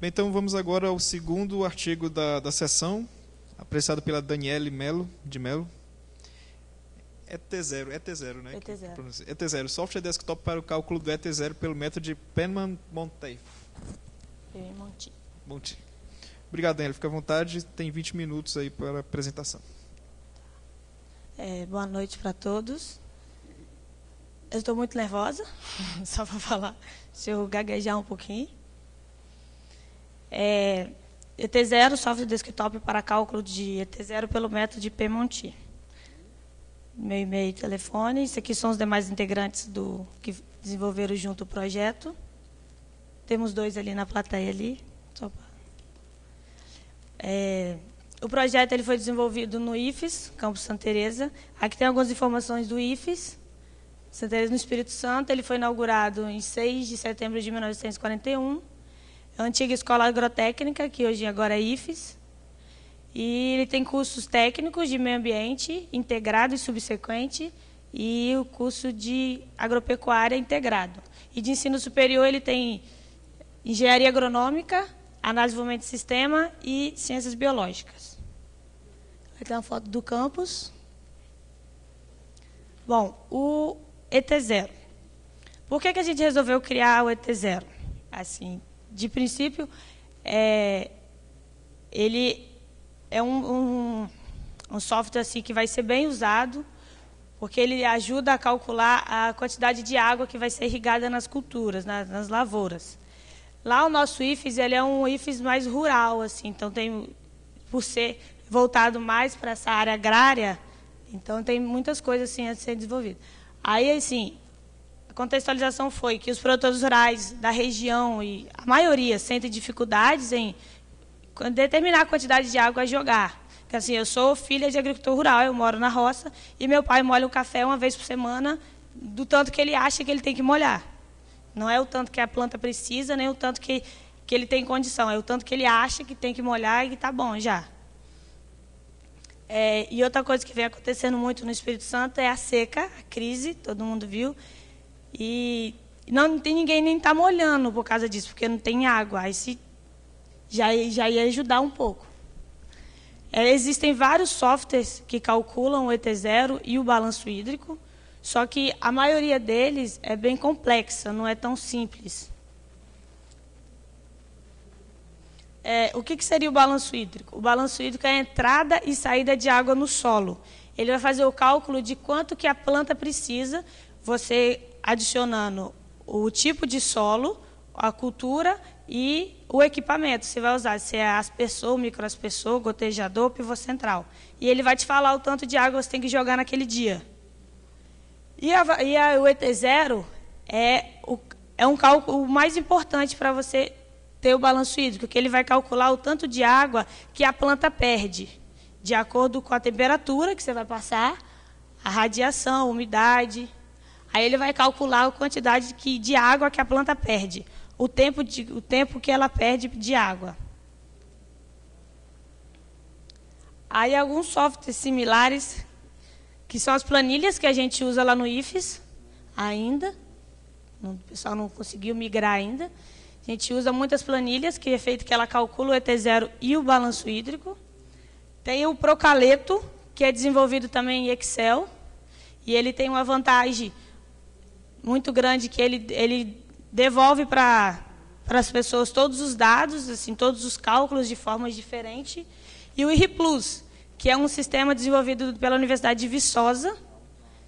Bem, então vamos agora ao segundo artigo da sessão, apreciado pela Daniele Melo, de Melo. ET0, né? ET0. ET0, software desktop para o cálculo do ET0 pelo método de Penman-Monteith. Monti. Obrigado, Daniele. Fica à vontade. Tem 20 minutos aí para a apresentação. Boa noite para todos. Eu estou muito nervosa, só para falar, se eu gaguejar um pouquinho. ET0, software desktop para cálculo de ET0 pelo método de Penman-Monteith. Meu e-mail e telefone. Isso aqui são os demais integrantes que desenvolveram junto o projeto. Temos 2 ali na plateia ali. O projeto ele foi desenvolvido no IFES, Campus Santa Teresa. Aqui tem algumas informações do IFES, Santa Teresa no Espírito Santo. Ele foi inaugurado em 6 de setembro de 1941. É a antiga escola agrotécnica, que hoje agora é IFES. E ele tem cursos técnicos de meio ambiente, integrado e subsequente, e o curso de agropecuária integrado. E de ensino superior ele tem engenharia agronômica, análise de desenvolvimento de sistema e ciências biológicas. Aqui tem uma foto do campus. Bom, o ET0. Por que a gente resolveu criar o ET0? Assim, de princípio, ele é um software assim, que vai ser bem usado, porque ele ajuda a calcular a quantidade de água que vai ser irrigada nas culturas, nas lavouras. Lá o nosso IFES ele é um IFES mais rural, assim, então por ser voltado mais para essa área agrária, então tem muitas coisas assim a ser desenvolvidas. Aí, assim, a contextualização foi que os produtores rurais da região, e a maioria, sentem dificuldades em determinar a quantidade de água a jogar. Porque, assim, eu sou filha de agricultor rural, eu moro na roça, e meu pai molha o café uma vez por semana, do tanto que ele acha que ele tem que molhar. Não é o tanto que a planta precisa, nem o tanto que ele tem condição, é o tanto que ele acha que tem que molhar e que está bom já. E outra coisa que vem acontecendo muito no Espírito Santo é a seca, a crise, todo mundo viu, e não tem ninguém nem está molhando por causa disso, porque não tem água. Aí já ia ajudar um pouco. Existem vários softwares que calculam o ET0 e o balanço hídrico, só que a maioria deles é bem complexa, não é tão simples. O que seria o balanço hídrico? O balanço hídrico é a entrada e saída de água no solo. Ele vai fazer o cálculo de quanto que a planta precisa, você adicionando o tipo de solo, a cultura e o equipamento. Você vai usar, se é aspersor, microaspersor, gotejador, pivô central. E ele vai te falar o tanto de água que você tem que jogar naquele dia. E o ET0 é um cálculo mais importante para você ter o balanço hídrico, que ele vai calcular o tanto de água que a planta perde, de acordo com a temperatura que você vai passar, a radiação, a umidade. Aí ele vai calcular a quantidade de água que a planta perde, o tempo que ela perde de água. Aí alguns softwares similares, que são as planilhas que a gente usa lá no IFES ainda. O pessoal não conseguiu migrar ainda. A gente usa muitas planilhas, que é feito que ela calcula o ET0 e o balanço hídrico. Tem o Procaleto, que é desenvolvido também em Excel. E ele tem uma vantagem muito grande, que ele devolve para as pessoas todos os dados, assim, todos os cálculos de formas diferentes. E o IRIPlus, que é um sistema desenvolvido pela Universidade de Viçosa,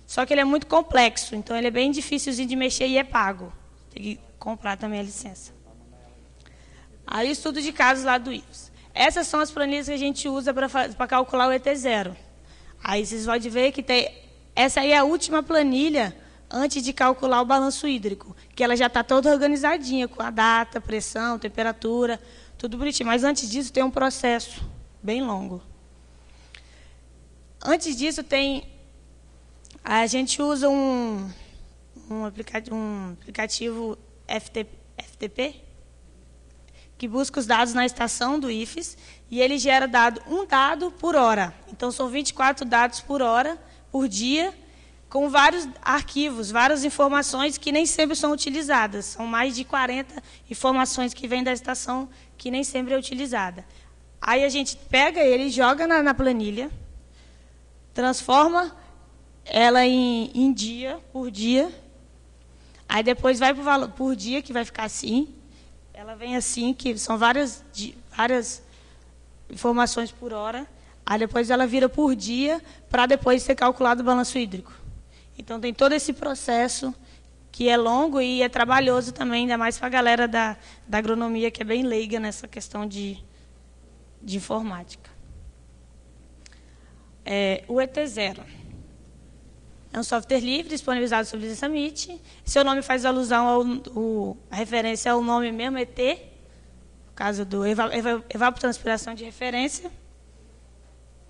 só que ele é muito complexo, então ele é bem difícil de mexer e é pago. Tem que comprar também a licença. Aí, estudo de casos lá do IFES. Essas são as planilhas que a gente usa para calcular o ET0. Aí vocês podem ver que essa aí é a última planilha antes de calcular o balanço hídrico, que ela já está toda organizadinha, com a data, pressão, temperatura, tudo bonitinho. Mas antes disso tem um processo bem longo. Antes disso a gente usa um aplicativo FTP, que busca os dados na estação do IFES, e ele gera um dado por hora. Então, são 24 dados por hora, por dia, com vários arquivos, várias informações que nem sempre são utilizadas. São mais de 40 informações que vêm da estação que nem sempre é utilizada. Aí a gente pega ele, joga na planilha, transforma ela em dia, por dia. Aí depois vai para o valor por dia, que vai ficar assim. Ela vem assim, que são várias informações por hora. Aí depois ela vira por dia, para depois ser calculado o balanço hídrico. Então tem todo esse processo que é longo e é trabalhoso também, ainda mais para a galera da agronomia, que é bem leiga nessa questão de informática. O ET0 é um software livre disponibilizado sobre licença MIT. Seu nome faz alusão a referência ao nome mesmo, ET, no caso do evapotranspiração de referência.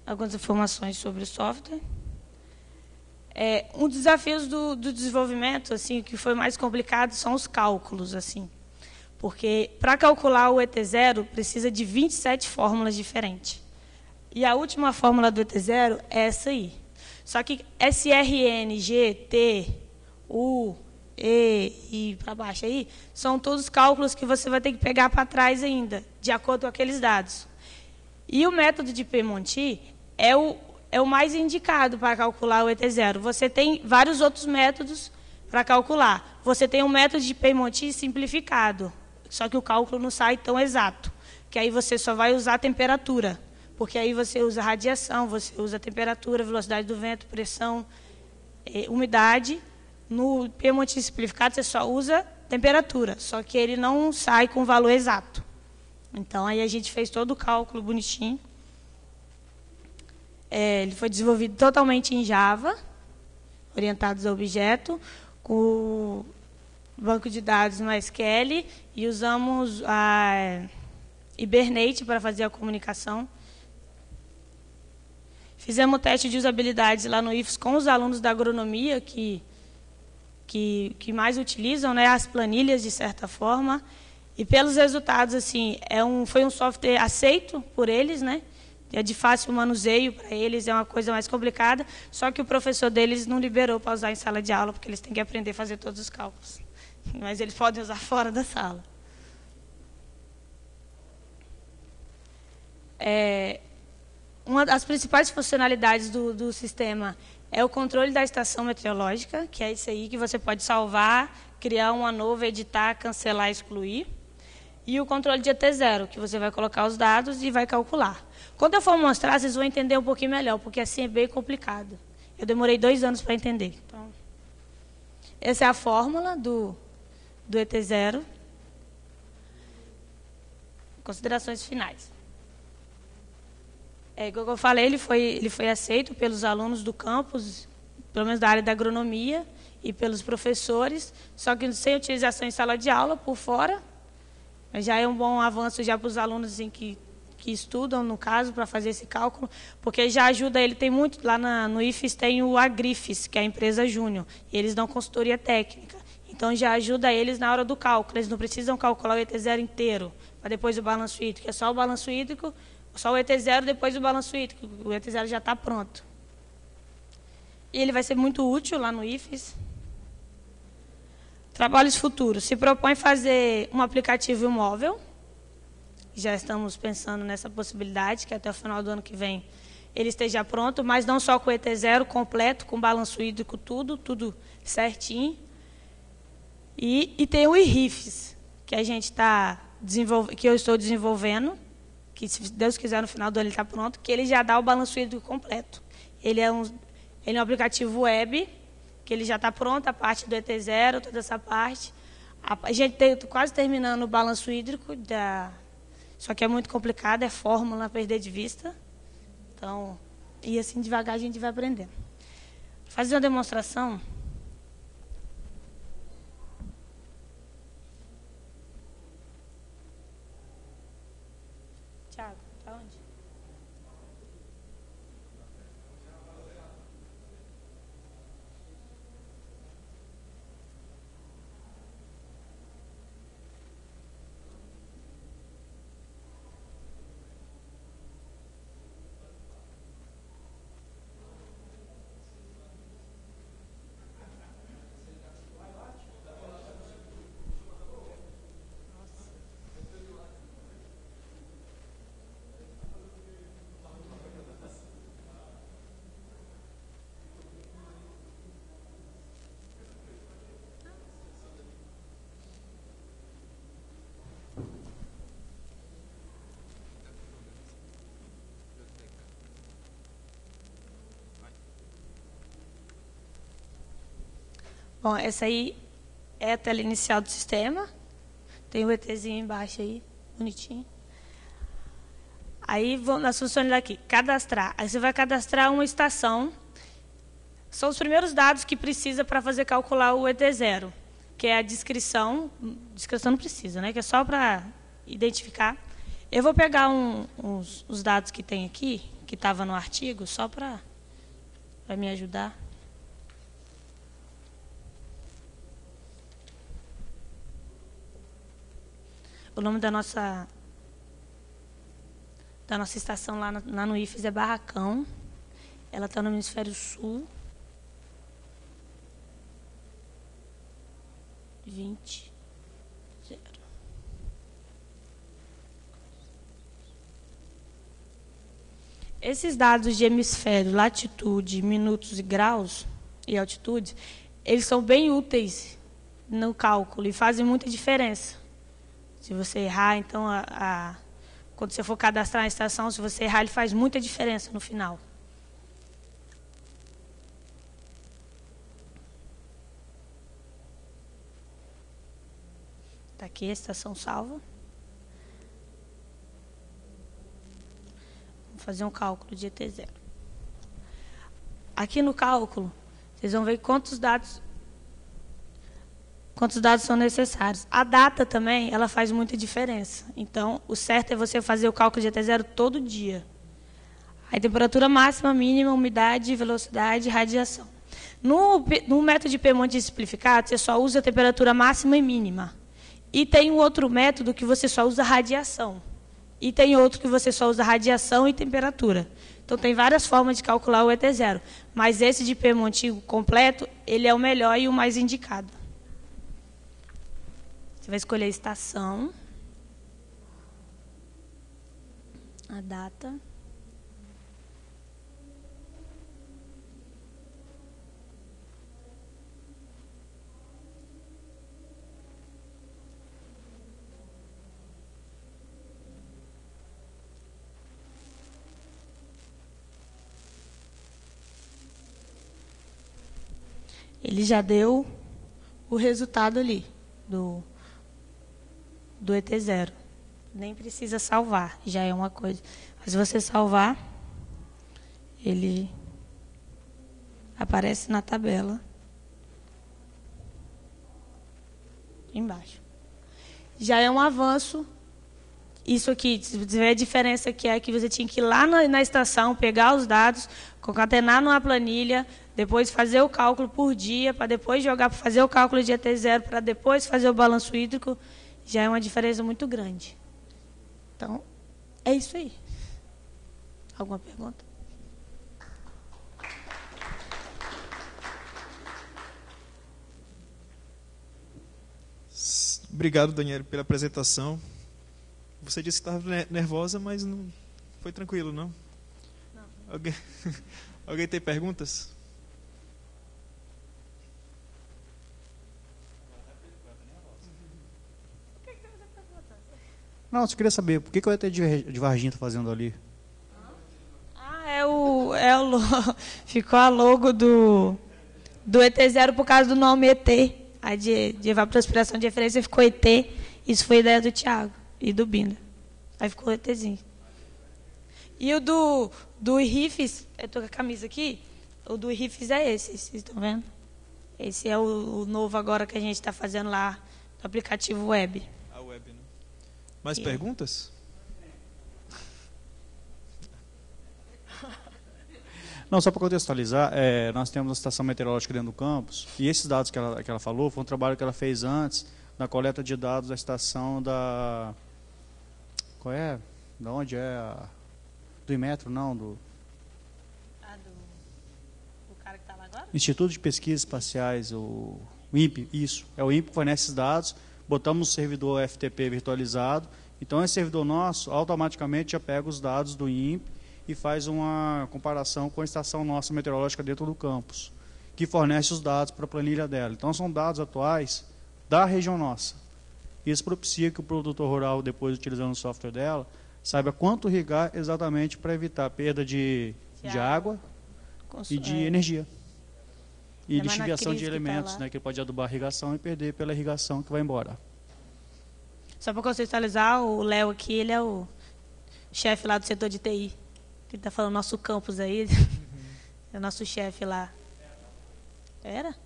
Algumas informações sobre o software. Um dos desafios do desenvolvimento, assim, que foi mais complicado, são os cálculos, assim. Porque, para calcular o ET0, precisa de 27 fórmulas diferentes. E a última fórmula do ET0 é essa aí. Só que SRN, G, T, U, E e para baixo aí, são todos cálculos que você vai ter que pegar para trás ainda, de acordo com aqueles dados. E o método de Piemonte é o mais indicado para calcular o ET0. Você tem vários outros métodos para calcular. Você tem um método de Piemonte simplificado, só que o cálculo não sai tão exato, que aí você só vai usar a temperatura, porque aí você usa radiação, você usa temperatura, velocidade do vento, pressão, umidade. No Piemonte simplificado você só usa temperatura, só que ele não sai com o valor exato. Então aí a gente fez todo o cálculo bonitinho. Ele foi desenvolvido totalmente em Java, orientados a objeto, com banco de dados no SQL, e usamos a Hibernate para fazer a comunicação. Fizemos o teste de usabilidade lá no IFES com os alunos da agronomia, que mais utilizam, né, as planilhas, de certa forma. E pelos resultados, assim, foi um software aceito por eles, né? É de fácil manuseio para eles, é uma coisa mais complicada, só que o professor deles não liberou para usar em sala de aula, porque eles têm que aprender a fazer todos os cálculos. Mas eles podem usar fora da sala. Uma das principais funcionalidades do sistema é o controle da estação meteorológica, que é isso aí que você pode salvar, criar uma nova, editar, cancelar, excluir. E o controle de ET0, que você vai colocar os dados e vai calcular. Quando eu for mostrar, vocês vão entender um pouquinho melhor, porque assim é bem complicado. Eu demorei 2 anos para entender. Então, essa é a fórmula do ET0. Considerações finais. Como eu falei, ele foi aceito pelos alunos do campus, pelo menos da área da agronomia, e pelos professores, só que sem utilização em sala de aula, por fora. Já é um bom avanço já para os alunos assim, que estudam, no caso, para fazer esse cálculo, porque já ajuda ele, tem muito, lá no IFES tem o Agrifes, que é a empresa Júnior, e eles dão consultoria técnica. Então, já ajuda eles na hora do cálculo, eles não precisam calcular o ET0 inteiro, para depois o balanço hídrico, é só o balanço hídrico, só o ET0, depois o balanço hídrico, o ET0 já está pronto. E ele vai ser muito útil lá no IFES. Trabalhos futuros. Se propõe fazer um aplicativo móvel. Já estamos pensando nessa possibilidade, que até o final do ano que vem ele esteja pronto, mas não só com o ET0 completo, com balanço hídrico, tudo certinho. E tem o IRIFES, que a gente que eu estou desenvolvendo, que se Deus quiser no final do ano ele está pronto, que ele já dá o balanço hídrico completo. Ele é um aplicativo web, que ele já está pronto, a parte do ET0, toda essa parte. A gente está quase terminando o balanço hídrico, só que é muito complicado, é fórmula, perder de vista. Então, e assim devagar a gente vai aprendendo. Vou fazer uma demonstração. Tiago, está onde? Bom, essa aí é a tela inicial do sistema. Tem o ETzinho embaixo aí, bonitinho. Aí, nas funções aqui, cadastrar. Aí você vai cadastrar uma estação. São os primeiros dados que precisa para fazer calcular o ET0, que é a descrição. Descrição não precisa, né? Que é só para identificar. Eu vou pegar os dados que tem aqui, que estava no artigo, só para me ajudar. O nome da nossa estação lá no IFES é Barracão. Ela está no Hemisfério Sul. 20. 0. Esses dados de hemisfério, latitude, minutos e graus e altitude, eles são bem úteis no cálculo e fazem muita diferença. Se você errar, então, quando você for cadastrar a estação, se você errar, ele faz muita diferença no final. Está aqui a estação salva. Vamos fazer um cálculo de ET0. Aqui no cálculo, vocês vão ver quantos dados são necessários. A data também, ela faz muita diferença. Então, o certo é você fazer o cálculo de ET0 todo dia. A temperatura máxima, mínima, umidade, velocidade, radiação. No método de P-Monte simplificado, você só usa a temperatura máxima e mínima. E tem um outro método que você só usa radiação. E tem outro que você só usa radiação e temperatura. Então, tem várias formas de calcular o ET0. Mas esse de P-Monte completo, ele é o melhor e o mais indicado. Você vai escolher a estação, a data, ele já deu o resultado ali do ET0. Nem precisa salvar, já é uma coisa. Mas se você salvar, ele aparece na tabela embaixo. Já é um avanço. Isso aqui, se você ver a diferença que é que você tinha que ir lá na estação, pegar os dados, concatenar numa planilha, depois fazer o cálculo por dia, para depois jogar para fazer o cálculo de ET0, para depois fazer o balanço hídrico, já é uma diferença muito grande. Então, é isso aí. Alguma pergunta? Obrigado, Daniela, pela apresentação. Você disse que estava nervosa, mas não foi tranquilo, não? Não. Alguém tem perguntas? Não, eu só queria saber, por que o ET de Varginha está fazendo ali? Ficou a logo do ET0 por causa do nome ET. A de evapotranspiração de referência ficou ET. Isso foi ideia do Thiago e do Binda. Aí ficou o ETzinho. E o do IRIFES, eu estou com a camisa aqui, o do IRIFES é esse, vocês estão vendo? Esse é o novo agora que a gente está fazendo lá no aplicativo web. A web, né? Mais perguntas? Não, só para contextualizar, nós temos a estação meteorológica dentro do campus, e esses dados que ela falou, foi um trabalho que ela fez antes, na coleta de dados da estação da... Qual é? Da onde é? Do Inmetro, não, do... do cara que está lá agora? Instituto de Pesquisas Espaciais, o INPE, isso. É o INPE que fornece esses dados, botamos no servidor FTP virtualizado, então esse servidor nosso automaticamente já pega os dados do INPE e faz uma comparação com a estação nossa meteorológica dentro do campus, que fornece os dados para a planilha dela. Então são dados atuais da região nossa. Isso propicia que o produtor rural, depois utilizando o software dela, saiba quanto irrigar exatamente para evitar perda de água e de energia. E É mais na lixiviação de crise que tá elementos, lá. né? Que pode adubar a irrigação e perder pela irrigação que vai embora. Só para contextualizar, o Léo aqui, ele é o chefe lá do setor de TI. Que está falando nosso campus aí. É o nosso chefe lá. Era?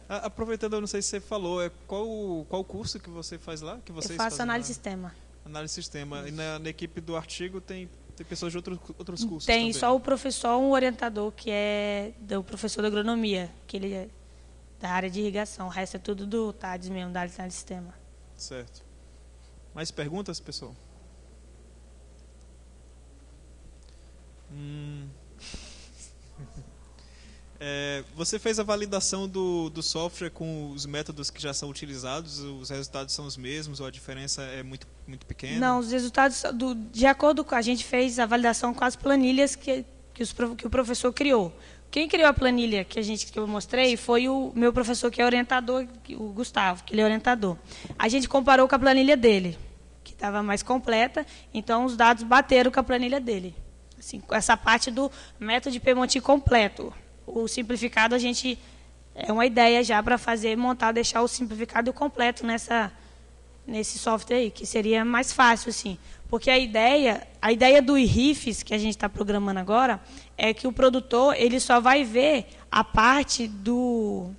Aproveitando, eu não sei se você falou, qual curso que você faz lá? Que Eu vocês faço fazem análise lá? de sistema. Análise de sistema. E na equipe do artigo tem pessoas de outros cursos Tem também? só o professor, um orientador, que é do professor de agronomia, que ele é da área de irrigação. O resto é tudo do TADS mesmo, da área de análise de sistema. Certo. Mais perguntas, pessoal? Você fez a validação do software com os métodos que já são utilizados? Os resultados são os mesmos ou a diferença é muito, muito pequena? Não, os resultados, de acordo com a gente fez a validação com as planilhas que o professor criou. Quem criou a planilha que eu mostrei foi o meu professor, que é orientador, o Gustavo, que ele é orientador. A gente comparou com a planilha dele, que estava mais completa, então os dados bateram com a planilha dele. Assim, essa parte do método de Piemonte completo. O simplificado, a gente é uma ideia já para montar, deixar o simplificado completo nesse software aí, que seria mais fácil, assim. Porque a ideia do IRIFES, que a gente está programando agora, é que o produtor ele só vai ver a parte do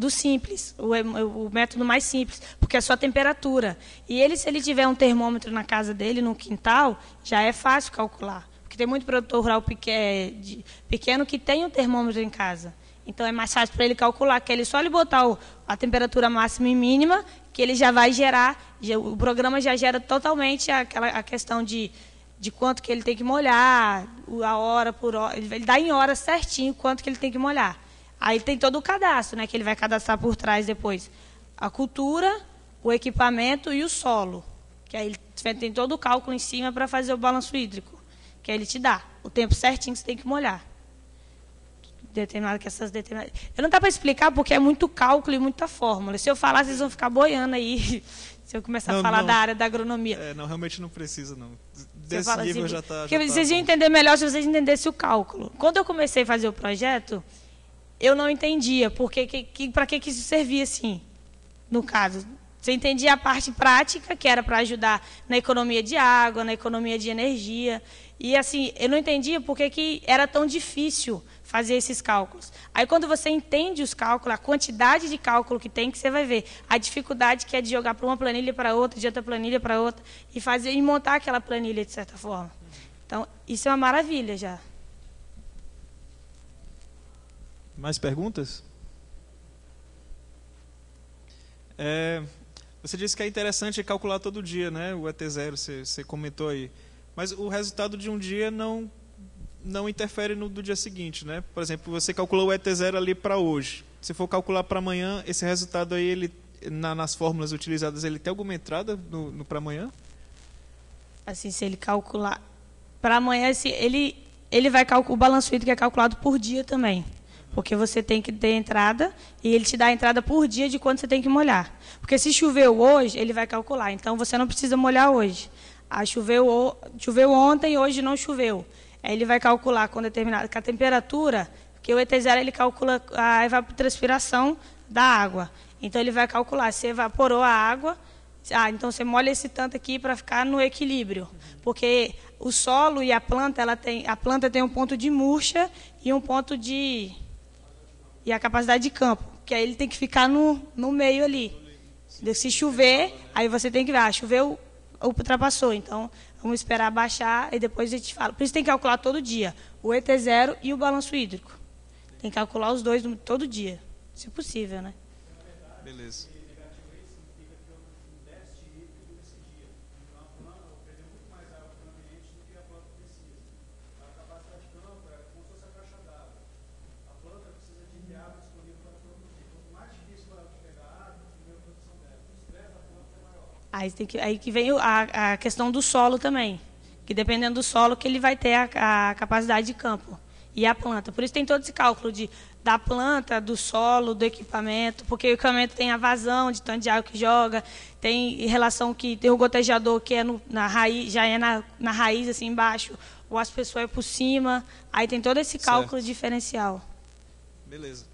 simples, o método mais simples, porque é só temperatura. E se ele tiver um termômetro na casa dele, no quintal, já é fácil calcular. Porque tem muito produtor rural pequeno que tem um termômetro em casa. Então é mais fácil para ele calcular, que ele só ele botar a temperatura máxima e mínima, que ele já vai gerar, o programa já gera totalmente a questão de quanto que ele tem que molhar, a hora por hora, ele dá em horas certinho quanto que ele tem que molhar. Aí tem todo o cadastro, né, que ele vai cadastrar por trás depois. A cultura, o equipamento e o solo. Que aí ele tem todo o cálculo em cima para fazer o balanço hídrico. Que aí ele te dá o tempo certinho que você tem que molhar. Eu não dá para explicar porque é muito cálculo e muita fórmula. Se eu falar, vocês vão ficar boiando aí. Se eu começar a falar da área da agronomia. Não, realmente não precisa, não. Desse nível assim, já está. Vocês iam entender melhor se vocês entendessem o cálculo. Quando eu comecei a fazer o projeto, eu não entendia para que isso servia assim, no caso. Você entendia a parte prática, que era para ajudar na economia de água, na economia de energia. E assim, eu não entendia por que era tão difícil fazer esses cálculos. Aí, quando você entende os cálculos, a quantidade de cálculo que tem, que você vai ver a dificuldade que é de jogar para uma planilha para outra, de outra planilha para outra, e montar aquela planilha de certa forma. Então, isso é uma maravilha já. Mais perguntas? Você disse que é interessante calcular todo dia, né? O ET0, você comentou aí. Mas o resultado de um dia não interfere no do dia seguinte, né? Por exemplo, você calculou o ET0 ali para hoje. Se for calcular para amanhã, esse resultado aí, nas fórmulas utilizadas, ele tem alguma entrada no para amanhã? Assim, se ele calcular para amanhã, ele vai calcular, o balanço hídrico é calculado por dia também. Porque você tem que ter entrada e ele te dá a entrada por dia de quanto você tem que molhar. Porque se choveu hoje, ele vai calcular. Então, você não precisa molhar hoje. Choveu ontem e hoje não choveu. Aí ele vai calcular com a temperatura, porque o ET0 ele calcula a evapotranspiração da água. Então, ele vai calcular se evaporou a água. Então você molha esse tanto aqui para ficar no equilíbrio. Porque o solo e a planta, a planta tem um ponto de murcha e um ponto e a capacidade de campo, que aí ele tem que ficar no meio ali. Se chover, aí você tem que ver, choveu, ultrapassou, então vamos esperar baixar e depois a gente fala. Por isso tem que calcular todo dia, o ET0 e o balanço hídrico. Tem que calcular os dois todo dia, se possível, né? Beleza. Aí que vem a questão do solo também, que dependendo do solo que ele vai ter a capacidade de campo e a planta. Por isso tem todo esse cálculo da planta, do solo, do equipamento, porque o equipamento tem a vazão de tanto de água que joga, tem relação que tem o gotejador que é na raiz, já é na raiz assim embaixo, ou as pessoas por cima. Aí tem todo esse cálculo Certo. diferencial. Beleza.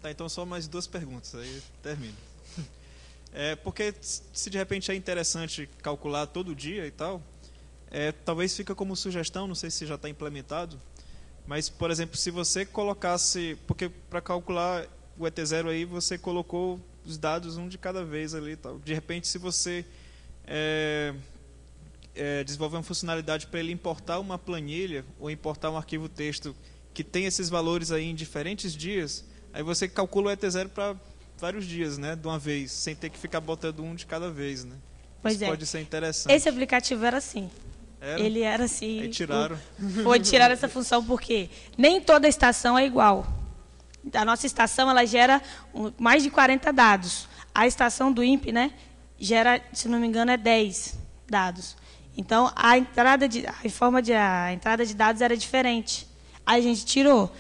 Tá, então só mais 2 perguntas, aí termino. Porque se de repente é interessante calcular todo dia e tal, talvez fica como sugestão, não sei se já está implementado, mas, por exemplo, se você colocasse... Porque para calcular o ET0 aí, você colocou os dados um de cada vez ali e tal. De repente, se você desenvolver uma funcionalidade para ele importar uma planilha ou importar um arquivo texto que tem esses valores aí em diferentes dias, aí você calcula o ET0 para vários dias, né, de uma vez, sem ter que ficar botando um de cada vez, né? Pois Isso é. pode ser interessante. Esse aplicativo era assim. Era? Ele era assim. Aí tiraram. Foi tirar essa função porque nem toda estação é igual. A nossa estação ela gera mais de 40 dados. A estação do INPE, né, gera, se não me engano, 10 dados. Então a entrada de dados era diferente. Aí a gente tirou.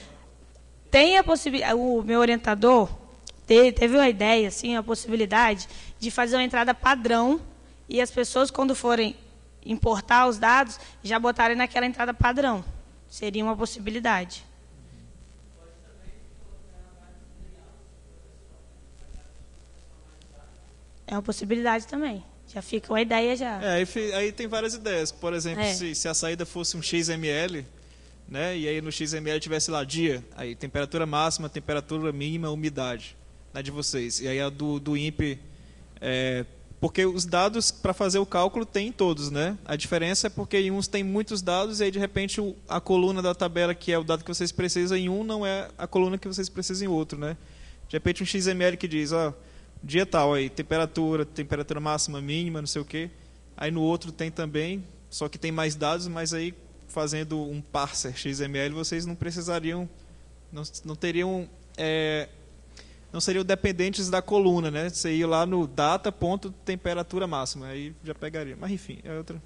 Tem a possibilidade. O meu orientador teve uma ideia, assim, a possibilidade de fazer uma entrada padrão e as pessoas, quando forem importar os dados, já botarem naquela entrada padrão. Seria uma possibilidade. É uma possibilidade também. Já fica uma ideia já. Aí tem várias ideias. Por exemplo, É. se a saída fosse um XML, né, e aí no XML tivesse lá dia, aí temperatura máxima, temperatura mínima, umidade, né, de vocês. E aí a do INPE, porque os dados para fazer o cálculo tem em todos, né? A diferença é porque em uns tem muitos dados e aí de repente a coluna da tabela que é o dado que vocês precisam em um não é a coluna que vocês precisam em outro, né? De repente um XML que diz, ó, dia tal aí, temperatura máxima, mínima, não sei o quê. Aí no outro tem também, só que tem mais dados, mas aí fazendo um parser XML vocês não precisariam, não teriam, não seriam dependentes da coluna, né? Você ia lá no data, ponto, temperatura máxima, aí já pegaria. Mas enfim, é outra.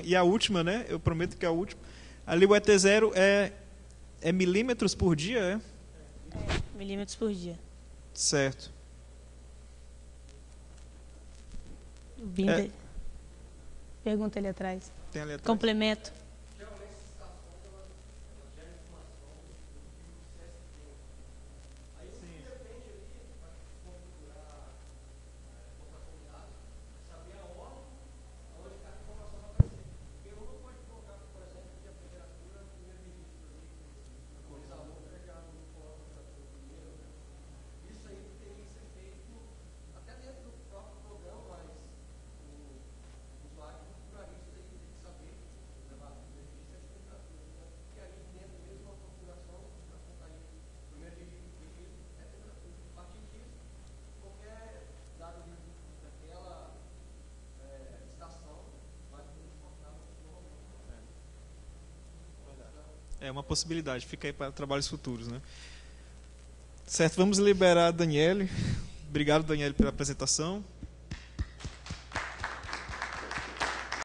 E a última, né? Eu prometo que é a última. Ali o ET0 é milímetros por dia, Milímetros por dia. Certo. O Binder. Pergunta ali atrás. Tem ali atrás. Complemento. É uma possibilidade, fica aí para trabalhos futuros, né? Certo, vamos liberar a Daniele. Obrigado, Daniele, pela apresentação.